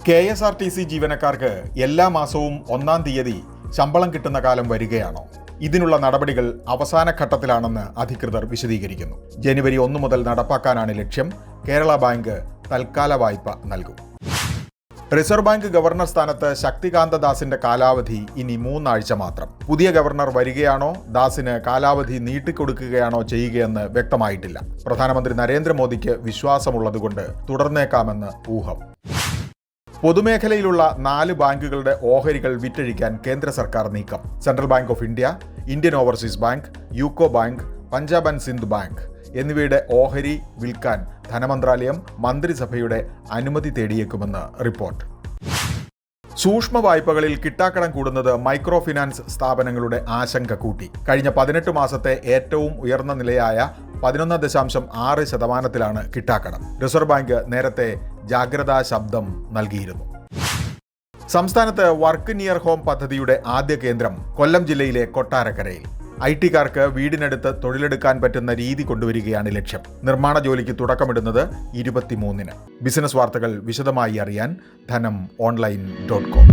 KSRTC ജീവനക്കാർക്ക് എല്ലാ മാസവും 1-ാം തീയതി ശമ്പളം കിട്ടുന്ന കാലം വരികയാണോ? ഇതിനുള്ള നടപടികൾ അവസാന ഘട്ടത്തിലാണെന്ന് അധികൃതർ വിശദീകരിക്കുന്നു. ജനുവരി 1 മുതൽ നടപ്പാക്കാനാണ് ലക്ഷ്യം. കേരള ബാങ്ക് തൽക്കാല വായ്പ നൽകും. റിസർവ് ബാങ്ക് ഗവർണർ സ്ഥാനത്ത് ശക്തികാന്ത ദാസിന്റെ കാലാവധി ഇനി 3 ആഴ്ച മാത്രം. പുതിയ ഗവർണർ വരികയാണോ, ദാസിന് കാലാവധി നീട്ടിക്കൊടുക്കുകയാണോ ചെയ്യുകയെന്ന് വ്യക്തമായിട്ടില്ല. പ്രധാനമന്ത്രി നരേന്ദ്രമോദിക്ക് വിശ്വാസമുള്ളതുകൊണ്ട് തുടർന്നേക്കാമെന്ന് ഊഹം. പൊതുമേഖലയിലുള്ള 4 ബാങ്കുകളുടെ ഓഹരികൾ വിറ്റഴിക്കാൻ കേന്ദ്ര സർക്കാർ നീക്കം. Central bank of India, Indian overseas bank, UCO bank, Punjab and Sindh bank എന്നിവയുടെ ഓഹരി വിൽക്കാൻ ധനമന്ത്രാലയം മന്ത്രിസഭയുടെ അനുമതി തേടിയേക്കുമെന്ന് റിപ്പോർട്ട്. സൂക്ഷ്മ വായ്പകളിൽ കിട്ടാക്കടം കൂടുന്നത് മൈക്രോ ഫിനാൻസ് സ്ഥാപനങ്ങളുടെ ആശങ്ക കൂട്ടി. കഴിഞ്ഞ 18 മാസത്തെ ഏറ്റവും ഉയർന്ന നിലയായ 11.6% കിട്ടാക്കടം. റിസർവ് ബാങ്ക് നേരത്തെ ജാഗ്രതാ ശബ്ദം നൽകിയിരുന്നു. സംസ്ഥാനത്ത് വർക്ക് നിയർ ഹോം പദ്ധതിയുടെ ആദ്യ കേന്ദ്രം കൊല്ലം ജില്ലയിലെ കൊട്ടാരക്കരയിൽ. IT-കാർക്ക് വീടിനടുത്ത് തൊഴിലെടുക്കാൻ പറ്റുന്ന രീതി കൊണ്ടുവരികയാണ് ലക്ഷ്യം. നിർമ്മാണ ജോലിക്ക് തുടക്കമിടുന്നത് 23-ന്. ബിസിനസ് വാർത്തകൾ വിശദമായി അറിയാൻ ധനം online.com.